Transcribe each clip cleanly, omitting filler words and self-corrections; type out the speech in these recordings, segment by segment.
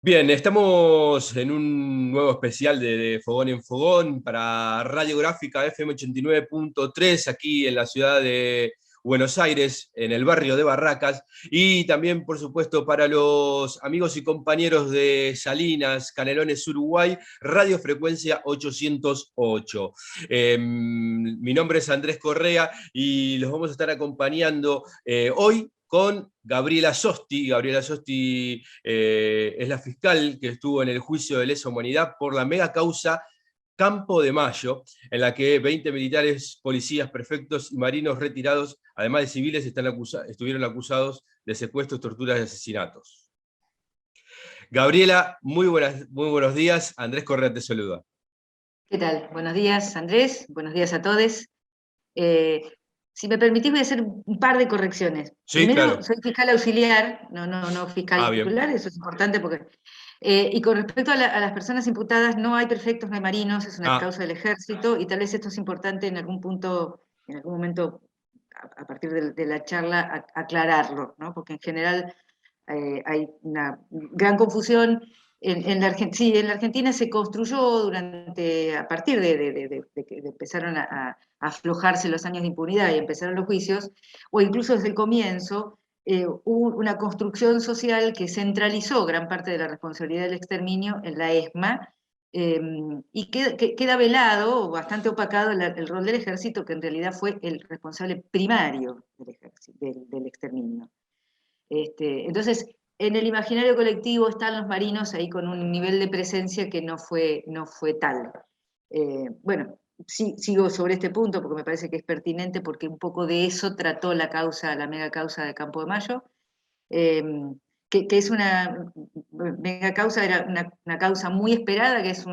Bien, estamos en un nuevo especial de Fogón en Fogón para Radiográfica FM 89.3 aquí en la ciudad de Buenos Aires, en el barrio de Barracas, y también, por supuesto, para los amigos y compañeros de Salinas, Canelones, Uruguay, Radiofrecuencia 808. Mi nombre es Andrés Correa y los vamos a estar acompañando hoy con Gabriela Sosti. Gabriela Sosti es la fiscal que estuvo en el juicio de lesa humanidad por la mega causa Campo de Mayo, en la que 20 militares, policías, prefectos y marinos retirados, además de civiles, estuvieron acusados de secuestros, torturas y asesinatos. Gabriela, muy buenos días. Andrés Correa te saluda. ¿Qué tal? Buenos días, Andrés. Buenos días a todos. Eh, si me permitís, voy a hacer un par de correcciones. Sí, Primero, claro. soy fiscal auxiliar, no Ah, fiscal bien. titular, eso es importante porque... y con respecto a las personas imputadas, no hay prefectos, no hay marinos, es una Ah, causa del ejército, y tal vez esto es importante en algún punto, en algún momento, a partir de la charla, aclararlo, ¿no? Porque en general hay una gran confusión. Sí, en la Argentina se construyó a partir de que empezaron a aflojarse los años de impunidad y empezaron los juicios, o incluso desde el comienzo, hubo una construcción social que centralizó gran parte de la responsabilidad del exterminio en la ESMA, y queda velado, o bastante opacado, el rol del ejército, que en realidad fue el responsable primario del exterminio. Entonces, en el imaginario colectivo están los marinos ahí con un nivel de presencia que no fue tal. Bueno, sí, sigo sobre este punto porque me parece que es pertinente, porque un poco de eso trató la mega causa de Campo de Mayo, eh, que es una mega causa, era una causa muy esperada, que es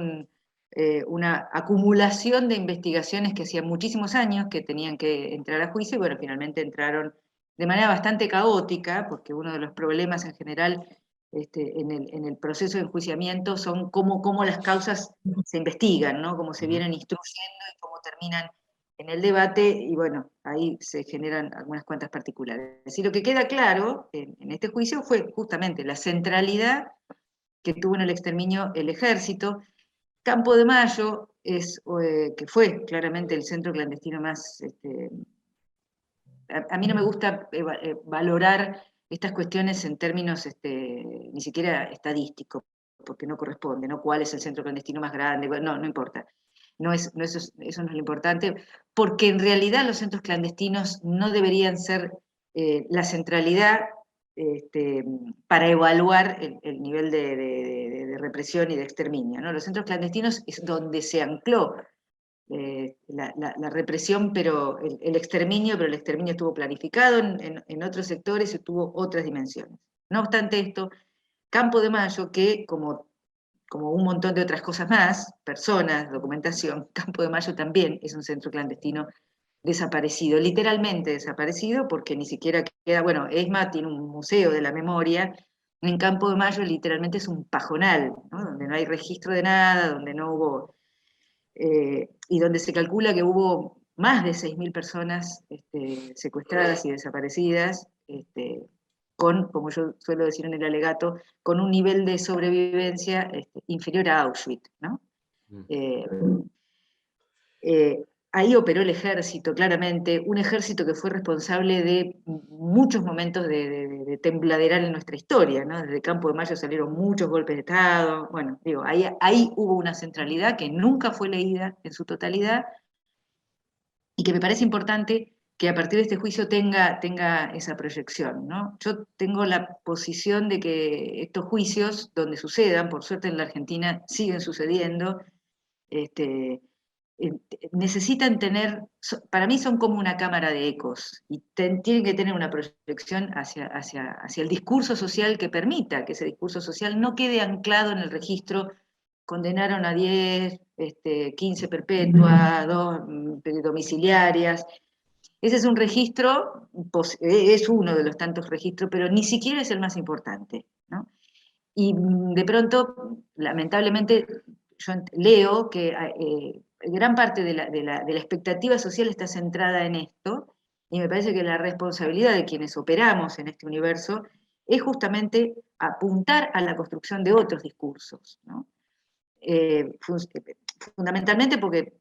una acumulación de investigaciones que hacían muchísimos años que tenían que entrar a juicio, y bueno, finalmente entraron de manera bastante caótica, porque uno de los problemas en general en el proceso de enjuiciamiento son cómo las causas se investigan, ¿no? Cómo se uh-huh. vienen instruyendo y cómo terminan en el debate, y bueno, ahí se generan algunas cuantas particulares. Y lo que queda claro en este juicio fue justamente la centralidad que tuvo en el exterminio el ejército. Campo de Mayo, que fue claramente el centro clandestino más... a mí no me gusta valorar estas cuestiones en términos ni siquiera estadísticos, porque no corresponde, ¿no? ¿Cuál es el centro clandestino más grande? Bueno, no importa. Eso no es lo importante, porque en realidad los centros clandestinos no deberían ser la centralidad este, para evaluar el nivel de represión y de exterminio, ¿no? Los centros clandestinos es donde se ancló la represión, el exterminio, pero el exterminio estuvo planificado en otros sectores y tuvo otras dimensiones. No obstante esto, Campo de Mayo, que como un montón de otras cosas más, personas, documentación, Campo de Mayo también es un centro clandestino desaparecido, literalmente desaparecido, porque ni siquiera queda, bueno, ESMA tiene un museo de la memoria, en Campo de Mayo literalmente es un pajonal, ¿no? Donde no hay registro de nada, donde no hubo, y donde se calcula que hubo más de 6.000 personas secuestradas y desaparecidas, como yo suelo decir en el alegato, con un nivel de sobrevivencia inferior a Auschwitz, ¿no? Eh, Ahí operó el ejército, claramente, un ejército que fue responsable de muchos momentos de tembladeral en nuestra historia, ¿no? Desde Campo de Mayo salieron muchos golpes de Estado, bueno, digo, ahí hubo una centralidad que nunca fue leída en su totalidad, y que me parece importante que a partir de este juicio tenga esa proyección, ¿no? Yo tengo la posición de que estos juicios, donde sucedan, por suerte en la Argentina siguen sucediendo, este, necesitan tener, para mí son como una cámara de ecos, y tienen que tener una proyección hacia el discurso social que permita que ese discurso social no quede anclado en el registro: condenaron a 10, 15 perpetuas, 2 domiciliarias. Ese es un registro, es uno de los tantos registros, pero ni siquiera es el más importante, ¿no? Y de pronto, lamentablemente, yo leo que gran parte de la expectativa social está centrada en esto, y me parece que la responsabilidad de quienes operamos en este universo es justamente apuntar a la construcción de otros discursos, ¿no? Fundamentalmente porque,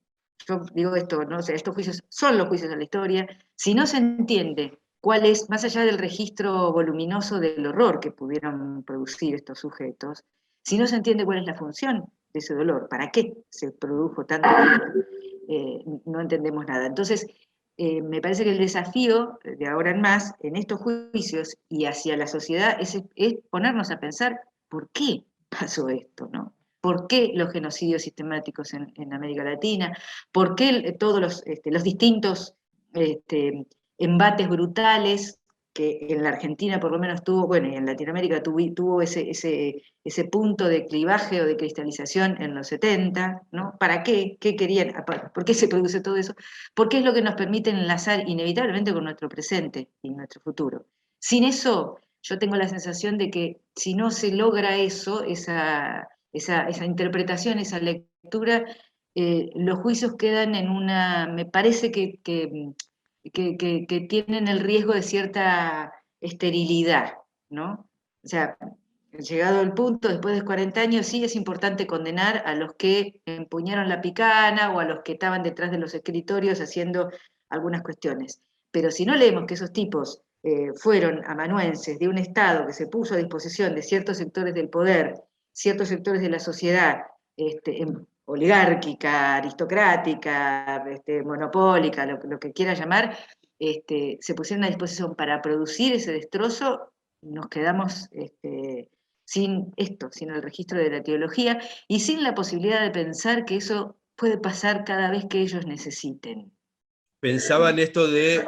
yo digo esto, ¿no? O sea, estos juicios son los juicios de la historia. Si no se entiende cuál es, más allá del registro voluminoso del horror que pudieron producir estos sujetos, si no se entiende cuál es la función de ese dolor, para qué se produjo tanto dolor, no entendemos nada. Entonces, me parece que el desafío de ahora en más en estos juicios y hacia la sociedad es ponernos a pensar por qué pasó esto, ¿no? ¿Por qué los genocidios sistemáticos en América Latina? ¿Por qué todos los distintos embates brutales que en la Argentina por lo menos tuvo, bueno, y en Latinoamérica tuvo ese punto de clivaje o de cristalización en los 70, ¿no? ¿Para qué? ¿Qué querían? ¿Por qué se produce todo eso? Porque es lo que nos permite enlazar inevitablemente con nuestro presente y nuestro futuro. Sin eso, yo tengo la sensación de que si no se logra eso, esa interpretación, esa lectura, los juicios quedan en una, me parece que tienen el riesgo de cierta esterilidad, ¿no? O sea, llegado el punto, después de 40 años, sí es importante condenar a los que empuñaron la picana o a los que estaban detrás de los escritorios haciendo algunas cuestiones. Pero si no leemos que esos tipos fueron amanuenses de un Estado que se puso a disposición de ciertos sectores del poder, ciertos sectores de la sociedad, oligárquica, aristocrática, monopólica, lo que quiera llamar, se pusieron a disposición para producir ese destrozo, nos quedamos sin esto, sin el registro de la teología y sin la posibilidad de pensar que eso puede pasar cada vez que ellos necesiten. Pensaba en esto de,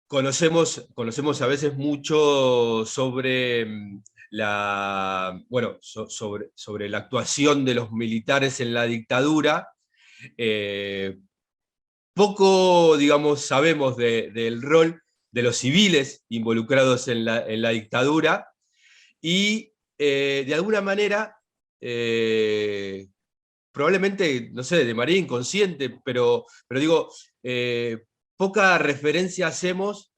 conocemos a veces mucho sobre sobre la actuación de los militares en la dictadura. Poco, digamos, sabemos del rol de los civiles involucrados en la dictadura, y de alguna manera, probablemente, no sé, de manera inconsciente, pero digo, poca referencia hacemos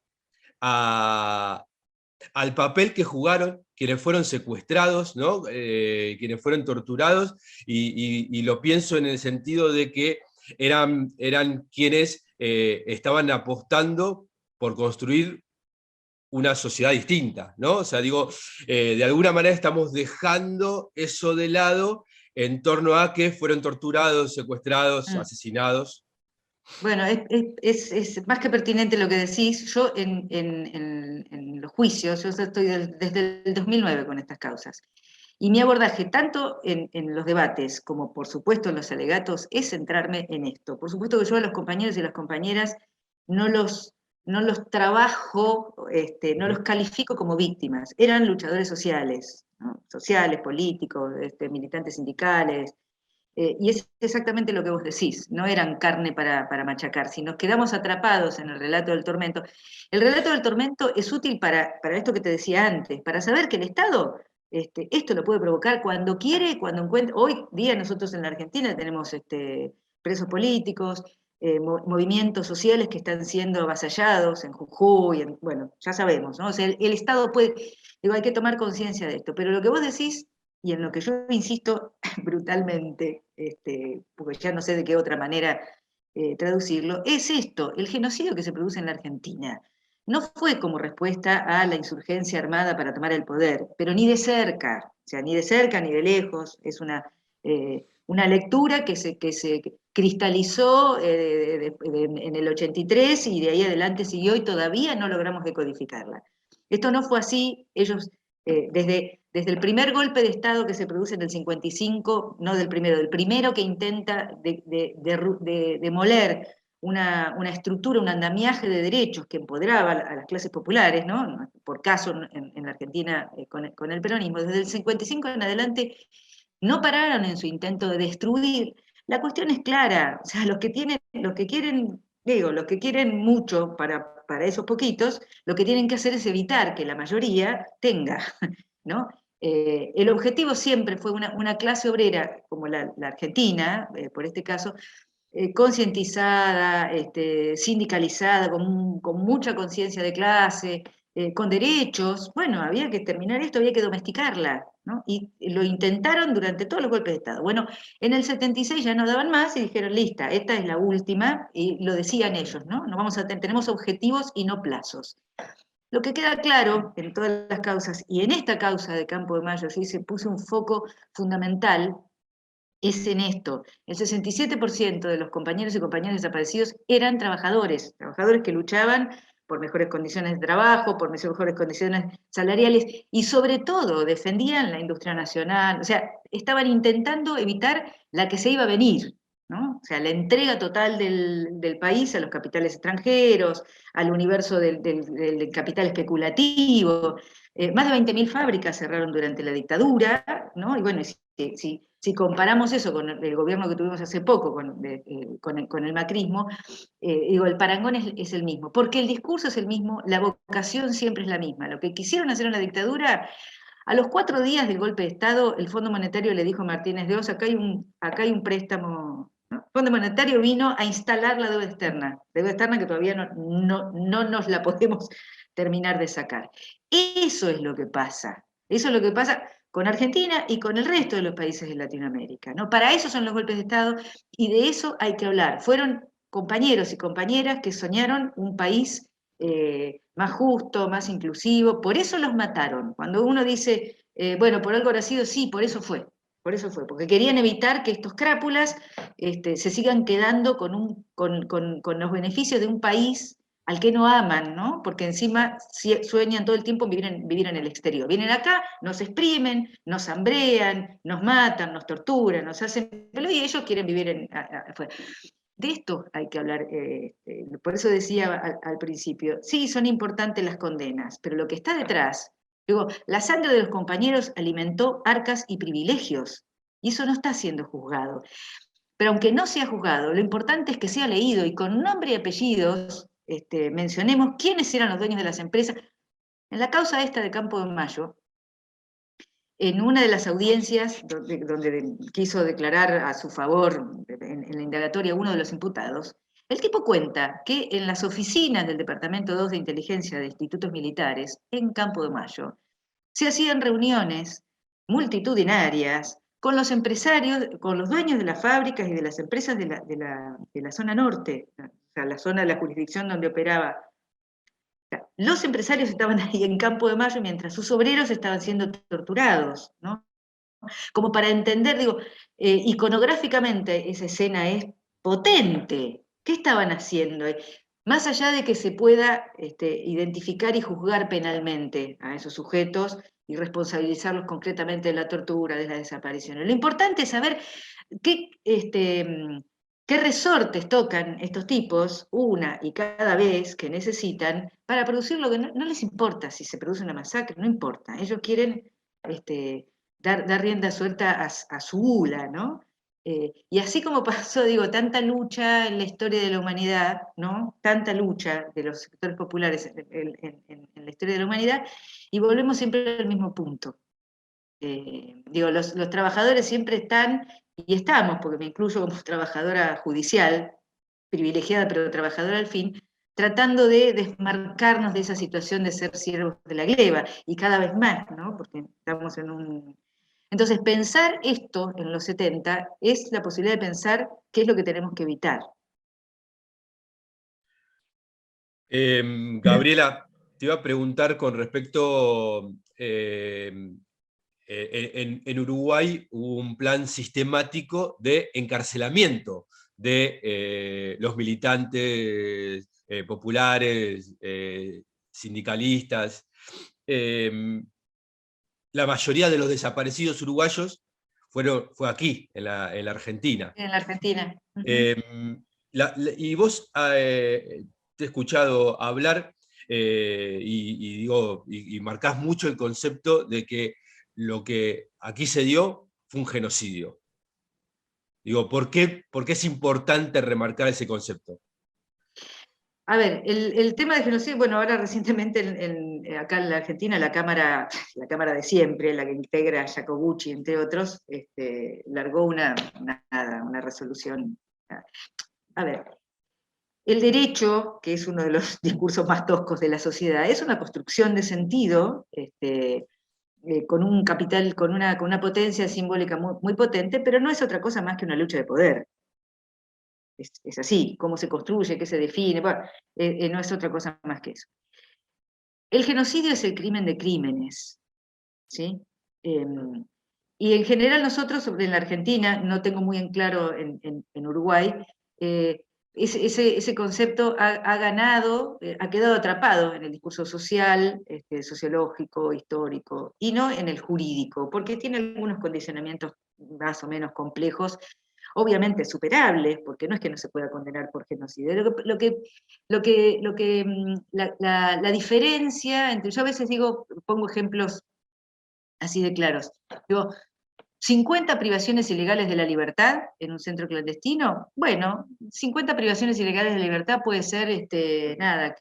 al papel que jugaron quienes fueron secuestrados, ¿no? Quienes fueron torturados, y lo pienso en el sentido de que eran quienes estaban apostando por construir una sociedad distinta, ¿no? O sea, digo, de alguna manera estamos dejando eso de lado en torno a que fueron torturados, secuestrados, asesinados. Bueno, es más que pertinente lo que decís. Yo en los juicios, yo estoy desde el 2009 con estas causas, y mi abordaje, tanto en los debates como por supuesto en los alegatos, es centrarme en esto. Por supuesto que yo a los compañeros y las compañeras no los, no los trabajo, no los califico como víctimas. Eran luchadores sociales, ¿no? Sociales, políticos, militantes sindicales, y es exactamente lo que vos decís, no eran carne para machacar. Si nos quedamos atrapados en el relato del tormento, el relato del tormento es útil para esto que te decía antes, para saber que el Estado esto lo puede provocar cuando quiere, cuando encuentra. Hoy día nosotros en la Argentina tenemos presos políticos, movimientos sociales que están siendo avasallados en Jujuy, bueno, ya sabemos, ¿no? O sea, el Estado puede, digo, hay que tomar conciencia de esto, pero lo que vos decís, y en lo que yo insisto brutalmente, porque ya no sé de qué otra manera traducirlo, es esto: el genocidio que se produce en la Argentina no fue como respuesta a la insurgencia armada para tomar el poder, pero ni de cerca, o sea, ni de cerca ni de lejos. Es una lectura que se cristalizó en el 83 y de ahí adelante siguió y todavía no logramos decodificarla. Esto no fue así. Ellos, desde el primer golpe de Estado que se produce en el 55, no del primero que intenta demoler una estructura, un andamiaje de derechos que empoderaba a las clases populares, ¿no? Por caso en la Argentina con el peronismo, desde el 55 en adelante no pararon en su intento de destruir. La cuestión es clara, o sea, los que quieren, digo, los que quieren mucho para esos poquitos, lo que tienen que hacer es evitar que la mayoría tenga, ¿no? El objetivo siempre fue una clase obrera como la Argentina, por este caso, concientizada, sindicalizada, con mucha conciencia de clase, con derechos. Bueno, había que terminar esto, había que domesticarla, ¿no? Y lo intentaron durante todos los golpes de Estado. Bueno, en el 76 ya no daban más y dijeron, lista, esta es la última, y lo decían ellos, ¿no? No vamos a tenemos objetivos y no plazos. Lo que queda claro en todas las causas, y en esta causa de Campo de Mayo, sí se puso un foco fundamental, es en esto. El 67% de los compañeros y compañeras desaparecidos eran trabajadores que luchaban por mejores condiciones de trabajo, por mejores condiciones salariales y sobre todo defendían la industria nacional, o sea, estaban intentando evitar la que se iba a venir, ¿no? O sea, la entrega total del país a los capitales extranjeros, al universo del capital especulativo. Más de 20.000 fábricas cerraron durante la dictadura, ¿no? Y bueno, si comparamos eso con el gobierno que tuvimos hace poco, con el macrismo, digo, el parangón es el mismo, porque el discurso es el mismo, la vocación siempre es la misma. Lo que quisieron hacer en la dictadura, a los 4 días del golpe de Estado, el Fondo Monetario le dijo a Martínez de Oz, acá hay un préstamo, ¿no? El Fondo Monetario vino a instalar la deuda externa que todavía no nos la podemos terminar de sacar. Eso es lo que pasa. Eso es lo que pasa con Argentina y con el resto de los países de Latinoamérica, ¿no? Para eso son los golpes de Estado y de eso hay que hablar. Fueron compañeros y compañeras que soñaron un país más justo, más inclusivo, por eso los mataron. Cuando uno dice, bueno, por algo habrá sido, sí, por eso fue, porque querían evitar que estos crápulas se sigan quedando con los beneficios de un país al que no aman, ¿no? Porque encima sueñan todo el tiempo en vivir en el exterior. Vienen acá, nos exprimen, nos hambrean, nos matan, nos torturan, nos hacen... y ellos quieren vivir afuera. De esto hay que hablar, por eso decía al principio, sí, son importantes las condenas, pero lo que está detrás, digo, la sangre de los compañeros alimentó arcas y privilegios, y eso no está siendo juzgado. Pero aunque no sea juzgado, lo importante es que sea leído y con nombre y apellidos mencionemos quiénes eran los dueños de las empresas. En la causa esta de Campo de Mayo, en una de las audiencias donde quiso declarar a su favor en la indagatoria uno de los imputados, el tipo cuenta que en las oficinas del Departamento 2 de Inteligencia de Institutos Militares, en Campo de Mayo, se hacían reuniones multitudinarias con los empresarios, con los dueños de las fábricas y de las empresas de la zona norte, o sea, la zona de la jurisdicción donde operaba. Los empresarios estaban ahí en Campo de Mayo mientras sus obreros estaban siendo torturados, ¿no? Como para entender, digo, iconográficamente esa escena es potente. ¿Qué estaban haciendo? Más allá de que se pueda identificar y juzgar penalmente a esos sujetos y responsabilizarlos concretamente de la tortura, de las desapariciones. Lo importante es saber qué resortes tocan estos tipos una y cada vez que necesitan para producir lo que no les importa si se produce una masacre, no importa. Ellos quieren dar rienda suelta a su gula, ¿no? Y así como pasó, digo, tanta lucha en la historia de la humanidad, ¿no? Tanta lucha de los sectores populares en la historia de la humanidad, y volvemos siempre al mismo punto. Digo, los trabajadores siempre están, y estamos, porque me incluyo como trabajadora judicial, privilegiada pero trabajadora al fin, tratando de desmarcarnos de esa situación de ser siervos de la gleba, y cada vez más, ¿no? Porque estamos en un... Entonces, pensar esto en los 70 es la posibilidad de pensar qué es lo que tenemos que evitar. Gabriela, te iba a preguntar con respecto, en Uruguay hubo un plan sistemático de encarcelamiento de los militantes populares, sindicalistas. La mayoría de los desaparecidos uruguayos fue aquí, en la Argentina. En la Argentina. Eh, y vos te he escuchado hablar y marcás mucho el concepto de que lo que aquí se dio fue un genocidio. Digo, ¿por qué es importante remarcar ese concepto? A ver, el tema de genocidio, bueno, ahora recientemente acá en la Argentina, la Cámara de siempre, la que integra a Jacobucci, entre otros, largó una resolución. A ver, El derecho, que es uno de los discursos más toscos de la sociedad, es una construcción de sentido, con un capital, con una potencia simbólica muy, muy potente, pero no es otra cosa más que una lucha de poder. Es así, cómo se construye, qué se define, bueno, no es otra cosa más que eso. El genocidio es el crimen de crímenes, ¿sí? Y en general nosotros, en la Argentina, no tengo muy en claro en Uruguay, ese concepto ha ganado, ha quedado atrapado en el discurso social, sociológico, histórico, y no en el jurídico, porque tiene algunos condicionamientos más o menos complejos, obviamente superables, porque no es que no se pueda condenar por genocidio. La diferencia entre, yo a veces digo, pongo ejemplos así de claros, digo, 50 privaciones ilegales de la libertad en un centro clandestino, bueno, 50 privaciones ilegales de libertad puede ser nada,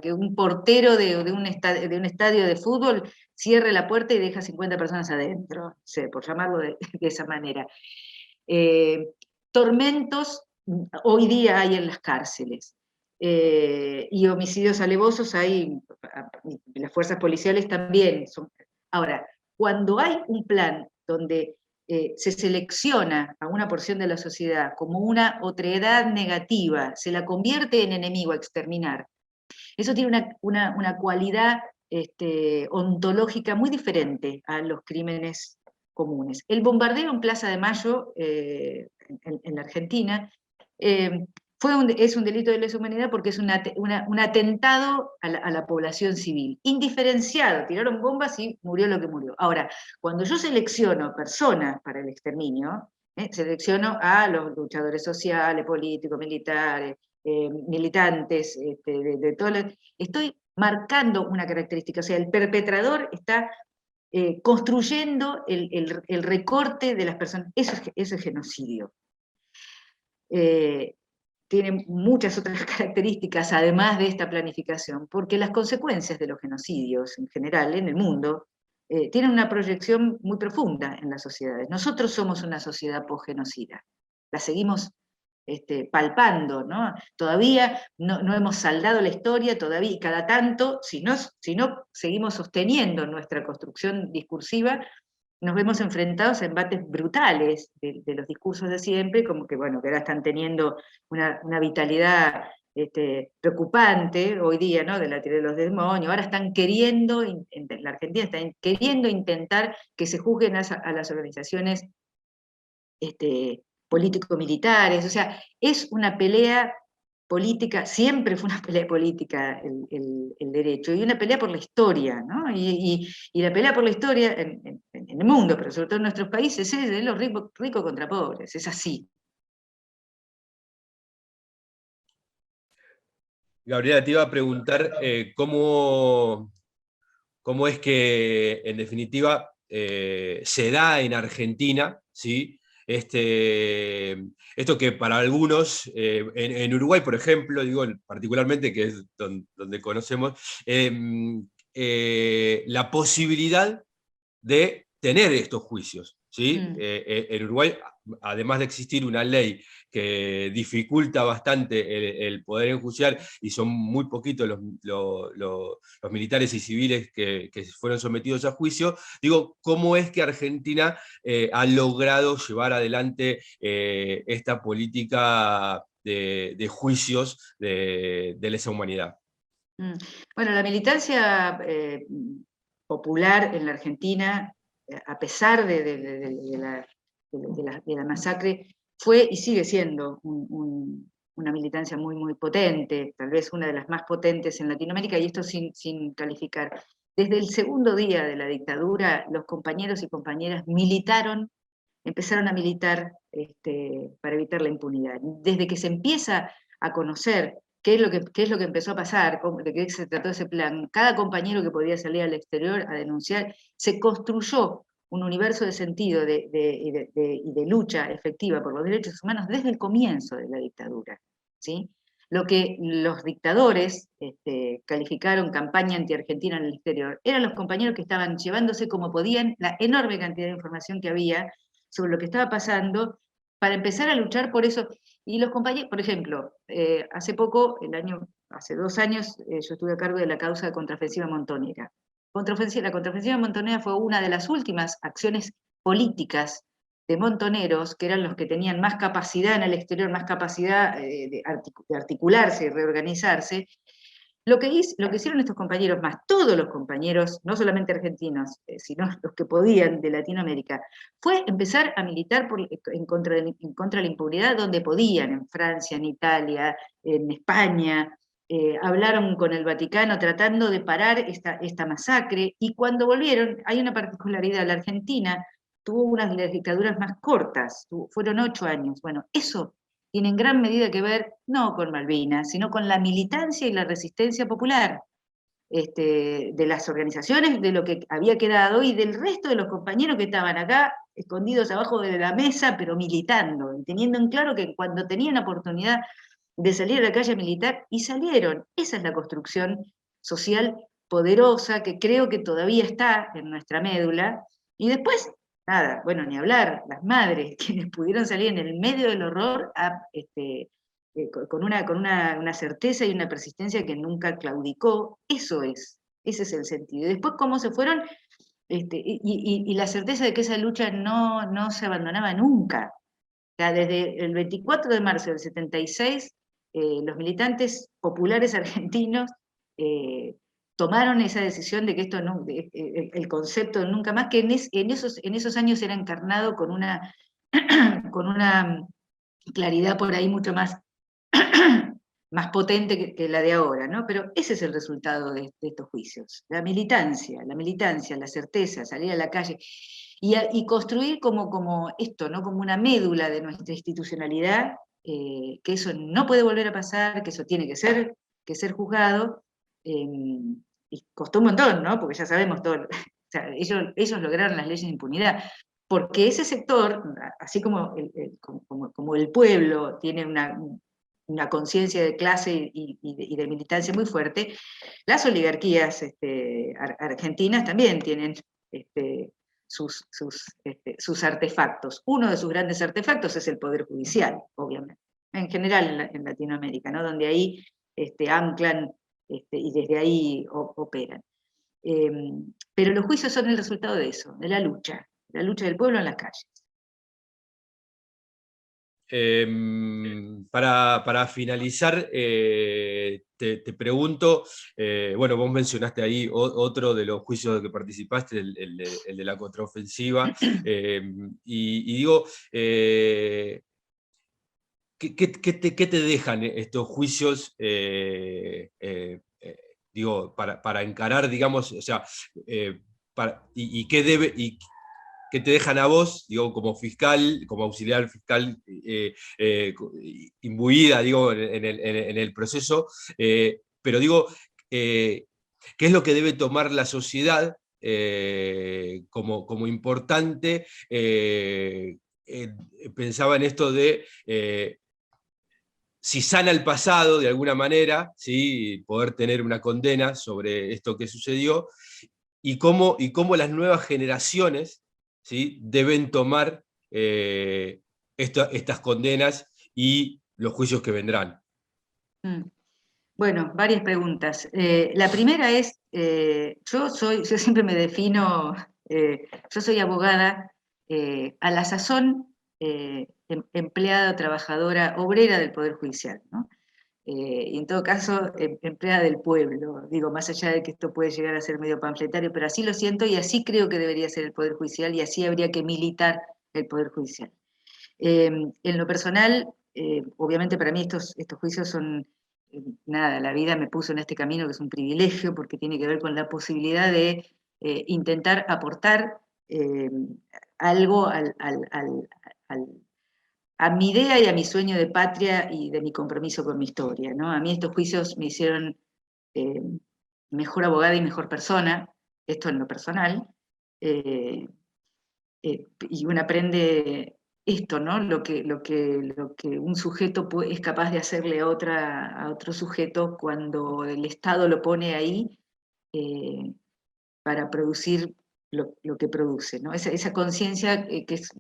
que un portero de un estadio de fútbol cierre la puerta y deja 50 personas adentro, no sé, por llamarlo de esa manera. Tormentos hoy día hay en las cárceles. Y homicidios alevosos hay, las fuerzas policiales también. Ahora, cuando hay un plan donde se selecciona a una porción de la sociedad como una otredad negativa, se la convierte en enemigo a exterminar, eso tiene una cualidad ontológica muy diferente a los crímenes comunes. El bombardeo en Plaza de Mayo, en la Argentina, es un delito de lesa humanidad porque es un atentado a la población civil, indiferenciado, tiraron bombas y murió lo que murió. Ahora, cuando yo selecciono personas para el exterminio, selecciono a los luchadores sociales, políticos, militares, militantes, estoy marcando una característica, o sea, el perpetrador está construyendo el recorte de las personas, eso es genocidio. Tiene muchas otras características además de esta planificación, porque las consecuencias de los genocidios en general en el mundo tienen una proyección muy profunda en las sociedades. Nosotros somos una sociedad posgenocida, la seguimos palpando, ¿no? Todavía no hemos saldado la historia, todavía, y cada tanto, si no seguimos sosteniendo nuestra construcción discursiva, nos vemos enfrentados a embates brutales de los discursos de siempre, como que, bueno, que ahora están teniendo una vitalidad preocupante hoy día, ¿no? De la teoría de los demonios, ahora están queriendo, en la Argentina están queriendo intentar que se juzguen a las organizaciones político-militares, o sea, es una pelea política, siempre fue una pelea política el derecho, y una pelea por la historia, ¿no? Y la pelea por la historia en el mundo, pero sobre todo en nuestros países, es de los ricos contra pobres, es así. Gabriela, te iba a preguntar cómo es que, en definitiva, se da en Argentina, ¿sí? Esto que para algunos, en Uruguay, por ejemplo, digo particularmente, que es donde conocemos, la posibilidad de tener estos juicios, ¿sí? En Uruguay, además de existir una ley que dificulta bastante el poder enjuiciar, y son muy poquitos los militares y civiles que fueron sometidos a juicio, digo, ¿cómo es que Argentina ha logrado llevar adelante esta política de juicios de lesa humanidad? Bueno, la militancia popular en la Argentina, a pesar de la masacre, fue y sigue siendo una militancia muy, muy potente, tal vez una de las más potentes en Latinoamérica, y esto sin calificar. Desde el segundo día de la dictadura, los compañeros y compañeras empezaron a militar para evitar la impunidad. Desde que se empieza a conocer qué es lo que empezó a pasar, de qué se trató ese plan, cada compañero que podía salir al exterior a denunciar, se construyó un universo de sentido y de lucha efectiva por los derechos humanos desde el comienzo de la dictadura, ¿sí? Lo que los dictadores calificaron campaña anti-argentina en el exterior eran los compañeros que estaban llevándose como podían la enorme cantidad de información que había sobre lo que estaba pasando para empezar a luchar por eso. Y los compañeros, por ejemplo, hace 2 años, yo estuve a cargo de la causa de contraofensiva montonera. La contraofensiva montonera fue una de las últimas acciones políticas de montoneros, que eran los que tenían más capacidad en el exterior, más capacidad de articularse y reorganizarse. Lo que hicieron estos compañeros, más todos los compañeros, no solamente argentinos, sino los que podían de Latinoamérica, fue empezar a militar en contra de la impunidad donde podían, en Francia, en Italia, en España. Hablaron con el Vaticano tratando de parar esta masacre, y cuando volvieron, hay una particularidad: la Argentina tuvo una de las dictaduras más cortas, fueron 8 años. Bueno, eso tiene en gran medida que ver no con Malvinas, sino con la militancia y la resistencia popular, de las organizaciones, de lo que había quedado y del resto de los compañeros que estaban acá, escondidos abajo de la mesa, pero militando, teniendo en claro que cuando tenían oportunidad de salir a la calle militar, y salieron. Esa es la construcción social poderosa que creo que todavía está en nuestra médula. Y después, nada, bueno, ni hablar, las madres, quienes pudieron salir en el medio del horror con una certeza y una persistencia que nunca claudicó. Ese es el sentido. Y después cómo se fueron, y la certeza de que esa lucha no se abandonaba nunca. O sea, desde el 24 de marzo del 76, los militantes populares argentinos tomaron esa decisión de que esto no, el concepto de nunca más, que en esos años era encarnado con una, con una claridad por ahí mucho más, más potente que la de ahora, ¿no? Pero ese es el resultado de estos juicios: la certeza, salir a la calle y construir como esto, ¿no? Como una médula de nuestra institucionalidad, que eso no puede volver a pasar, que eso tiene que ser juzgado. Y costó un montón, ¿no? Porque ya sabemos todo. O sea, ellos lograron las leyes de impunidad, porque ese sector, así como el pueblo tiene una conciencia de clase y de militancia muy fuerte, las oligarquías argentinas también tienen sus artefactos. Uno de sus grandes artefactos es el Poder Judicial, obviamente, en general en Latinoamérica, ¿no? Donde ahí anclan y desde ahí operan. Pero los juicios son el resultado de eso, de la lucha del pueblo en las calles. Para finalizar, te pregunto, bueno, vos mencionaste ahí otro de los juicios que participaste, el de la contraofensiva, y digo, ¿qué te dejan estos juicios, digo, para encarar, digamos, o sea, y qué debe... que te dejan a vos, digo, como fiscal, como auxiliar fiscal, imbuida, digo, en el proceso, pero digo, ¿qué es lo que debe tomar la sociedad como importante? Pensaba en esto de si sana el pasado de alguna manera, ¿sí? Poder tener una condena sobre esto que sucedió, y cómo las nuevas generaciones, ¿sí? Deben tomar estas condenas y los juicios que vendrán. Bueno, varias preguntas. La primera es, yo siempre me defino, yo soy abogada, a la sazón empleada, trabajadora, obrera del Poder Judicial, ¿no? Y en todo caso, empleada del pueblo, digo, más allá de que esto puede llegar a ser medio panfletario, pero así lo siento y así creo que debería ser el Poder Judicial y así habría que militar el Poder Judicial. En lo personal, obviamente para mí estos juicios son, nada, la vida me puso en este camino que es un privilegio porque tiene que ver con la posibilidad de intentar aportar algo a mi idea y a mi sueño de patria y de mi compromiso con mi historia, ¿no? A mí estos juicios me hicieron eh, mejor abogada y mejor persona, esto en lo personal, y uno aprende esto, ¿no? Lo que un sujeto es capaz de hacerle a otro sujeto cuando el Estado lo pone ahí para producir lo que produce, ¿no? Esa conciencia que es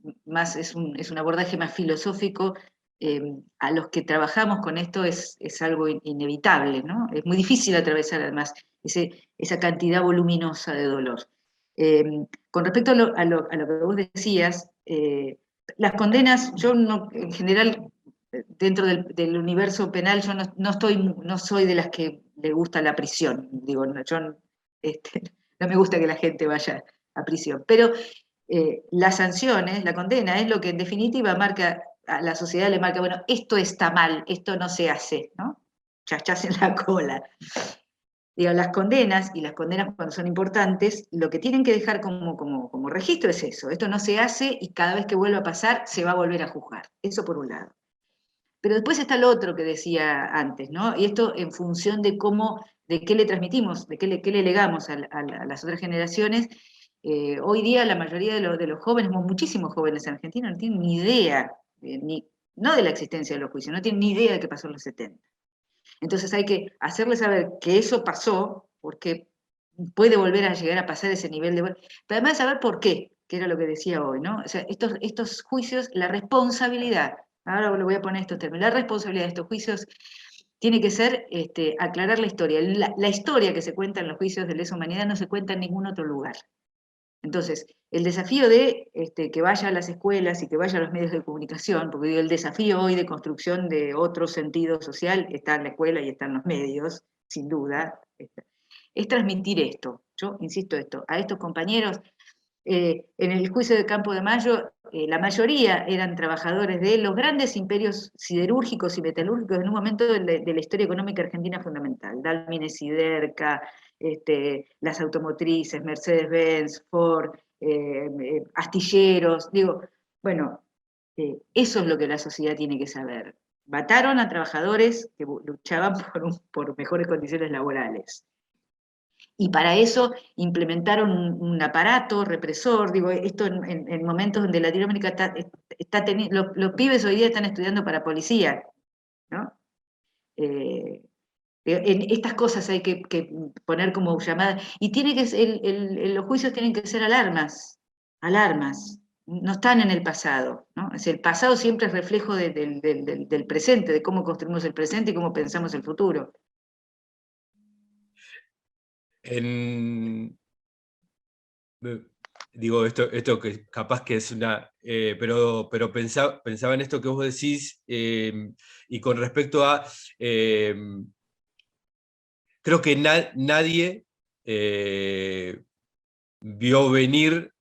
un abordaje más filosófico a los que trabajamos con esto es algo inevitable, ¿no? Es muy difícil atravesar además esa cantidad voluminosa de dolor. Con respecto a lo que vos decías, las condenas, yo no, en general, dentro del universo penal, yo no soy de las que le gusta la prisión. Digo, no, no me gusta que la gente vaya a prisión. Pero las sanciones, la condena, es lo que en definitiva marca, a la sociedad le marca, bueno, esto está mal, esto no se hace, ¿no? Chachás en la cola. Digo, las condenas, y las condenas cuando son importantes, lo que tienen que dejar como registro es eso, esto no se hace y cada vez que vuelva a pasar se va a volver a juzgar, eso por un lado. Pero después está lo otro que decía antes, ¿no? Y esto en función de de qué le transmitimos, de qué le legamos a las otras generaciones. Hoy día la mayoría de los jóvenes, muchísimos jóvenes en Argentina, no tienen ni idea, no de la existencia de los juicios, no tienen ni idea de qué pasó en los 70. Entonces hay que hacerles saber que eso pasó, porque puede volver a llegar a pasar ese nivel de... Pero además saber por qué, que era lo que decía hoy, ¿no? O sea, estos juicios, la responsabilidad, ahora le voy a poner estos términos, la responsabilidad de estos juicios tiene que ser aclarar la historia. La historia que se cuenta en los juicios de lesa humanidad no se cuenta en ningún otro lugar. Entonces, el desafío de que vaya a las escuelas y que vaya a los medios de comunicación, porque digo, el desafío hoy de construcción de otro sentido social está en la escuela y está en los medios, sin duda, es transmitir esto. Yo insisto esto, a estos compañeros, en el juicio de Campo de Mayo, la mayoría eran trabajadores de los grandes imperios siderúrgicos y metalúrgicos en un momento de la historia económica argentina fundamental, Dalmine Siderca, las automotrices, Mercedes-Benz, Ford, astilleros, digo, bueno, eso es lo que la sociedad tiene que saber. Mataron a trabajadores que luchaban por mejores condiciones laborales. Y para eso implementaron un aparato represor, digo, esto en momentos donde Latinoamérica está teniendo, los pibes hoy día están estudiando para policía, ¿no? En estas cosas hay que poner como llamada, y los juicios tienen que ser alarmas, no están en el pasado, ¿no? Es el pasado siempre es reflejo del presente, de cómo construimos el presente y cómo pensamos el futuro. Digo, esto que capaz que es una... pero pensaba en esto que vos decís, y con respecto a... creo que nadie vio venir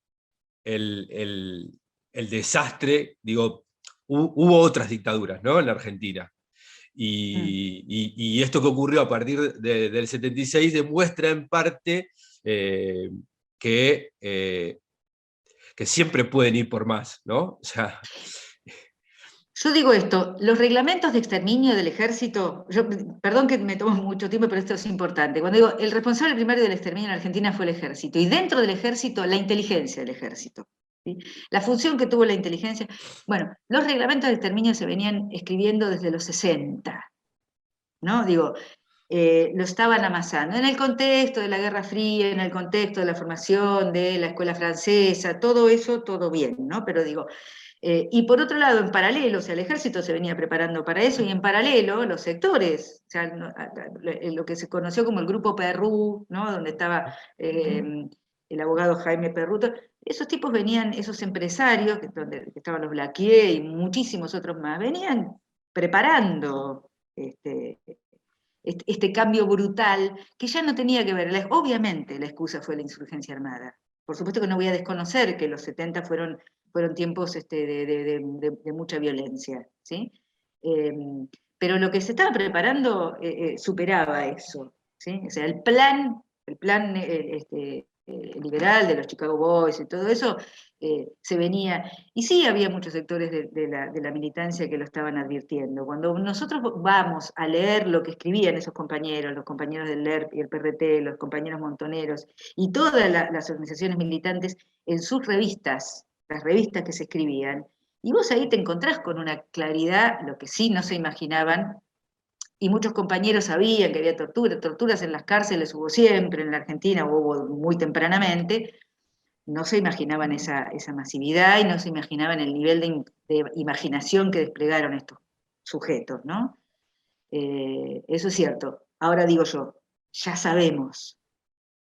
el desastre, digo, hubo otras dictaduras, ¿no? En la Argentina. Y esto que ocurrió a partir del 76 demuestra en parte que siempre pueden ir por más, ¿no? O sea... Yo digo esto, los reglamentos de exterminio del ejército, perdón que me tomo mucho tiempo, pero esto es importante. Cuando digo, el responsable primario del exterminio en Argentina fue el ejército, y dentro del ejército, la inteligencia del ejército. ¿Sí? La función que tuvo la inteligencia. Bueno, los reglamentos de exterminio se venían escribiendo desde los 60, ¿no? Digo, lo estaban amasando en el contexto de la Guerra Fría, en el contexto de la formación de la escuela francesa, todo eso, todo bien, ¿no? Pero digo, y por otro lado, en paralelo, o sea, el ejército se venía preparando para eso, y en paralelo, los sectores, o sea, lo que se conoció como el Grupo Perrú, ¿no? Donde estaba el abogado Jaime Perruto, esos tipos venían, esos empresarios, donde estaban los Blaquier y muchísimos otros más, venían preparando este cambio brutal, que ya no tenía que ver, obviamente la excusa fue la insurgencia armada. Por supuesto que no voy a desconocer que los 70 fueron tiempos de mucha violencia, ¿sí? Pero lo que se estaba preparando superaba eso, ¿sí? O sea, el plan liberal de los Chicago Boys y todo eso se venía, y sí había muchos sectores de la militancia que lo estaban advirtiendo. Cuando nosotros vamos a leer lo que escribían esos compañeros, los compañeros del LERP y el PRT, los compañeros montoneros, y todas las organizaciones militantes en sus revistas, las revistas que se escribían, y vos ahí te encontrás con una claridad, lo que sí no se imaginaban, y muchos compañeros sabían que había torturas en las cárceles hubo siempre, en la Argentina hubo muy tempranamente, no se imaginaban esa masividad y no se imaginaban el nivel de imaginación que desplegaron sujetos, ¿no? Eso es cierto. Ahora digo yo, ya sabemos,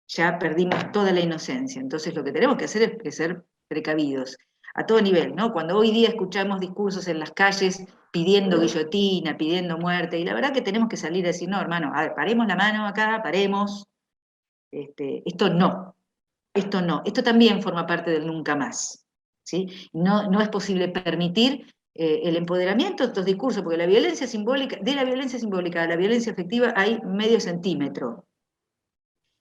ya perdimos toda la inocencia, entonces lo que tenemos que hacer es ser precavidos, a todo nivel, ¿no? Cuando hoy día escuchamos discursos en las calles pidiendo guillotina, pidiendo muerte, y la verdad que tenemos que salir a decir, no, hermano, a ver, paremos la mano acá, paremos, esto no, esto no, esto también forma parte del nunca más, ¿sí? No es posible permitir el empoderamiento de estos discursos, porque la violencia simbólica, de la violencia simbólica a la violencia efectiva hay medio centímetro,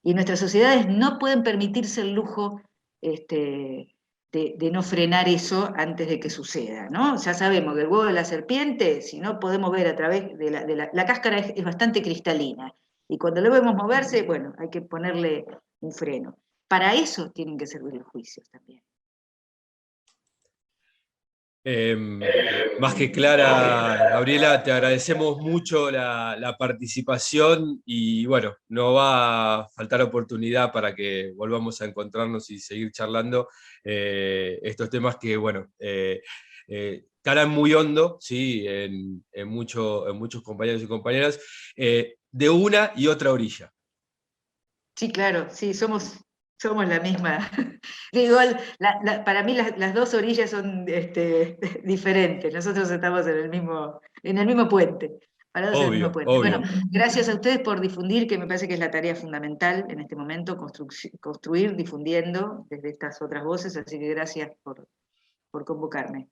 y nuestras sociedades no pueden permitirse el lujo de no frenar eso antes de que suceda, ¿no? Ya sabemos que el huevo de la serpiente, si no podemos ver a través de la cáscara es bastante cristalina, y cuando lo vemos moverse, bueno, hay que ponerle un freno. Para eso tienen que servir los juicios también. Más que clara, Gabriela, te agradecemos mucho la participación y bueno, no va a faltar oportunidad para que volvamos a encontrarnos y seguir charlando estos temas que, bueno, calan muy hondo, ¿sí? En muchos compañeros y compañeras, de una y otra orilla. Sí, claro, sí, somos la misma. Igual, para mí las dos orillas son diferentes. Nosotros estamos en el mismo puente, parados en el mismo Obvio, puente. Bueno, obvio. gracias a ustedes por difundir, que me parece que es la tarea fundamental en este momento, construir difundiendo desde estas otras voces, así que gracias por convocarme.